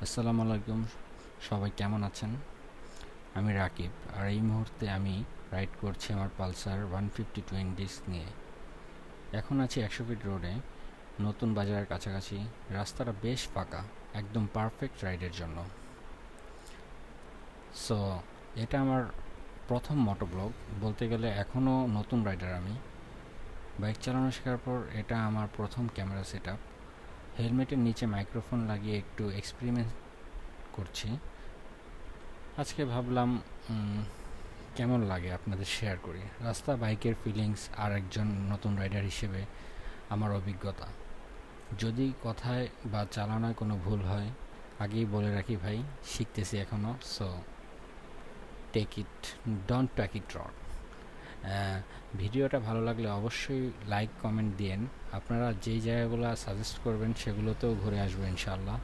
আসসালামু আলাইকুম, সবাই কেমন আছেন? আমি রাকিব, আর এই মুহূর্তে আমি রাইড করছি আমার পালসার 150 নিয়ে। এখন আছি 100 ফিট রোডে, নতুন বাজারের কাছাকাছি। রাস্তাটা বেশ ফাঁকা, একদম পারফেক্ট রাইডের জন্য। সো এটা আমার প্রথম মোটো ব্লগ বলতে গেলে। এখনও নতুন রাইডার আমি। বাইক চালানো শেখার পর এটা আমার প্রথম ক্যামেরা সেট আপ। হেলমেটের নিচে মাইক্রোফোন লাগিয়ে একটু এক্সপেরিমেন্ট করছি। আজকে ভাবলাম কেমন লাগে আপনাদের শেয়ার করি। রাস্তা বাইকের ফিলিংস আর একজন নতুন রাইডার হিসেবে আমার অভিজ্ঞতা। যদি কথায় বা চালানোয় কোনো ভুল হয়, আগেই বলে রাখি ভাই, শিখতেছি এখনও। So take it, don't take it wrong. ভিডিওটা ভালো লাগলে অবশ্যই লাইক কমেন্ট দিয়েন। আপনারা যেই জায়গাগুলো সাজেস্ট করবেন সেগুলোতেও ঘুরে আসবো ইনশাআল্লাহ।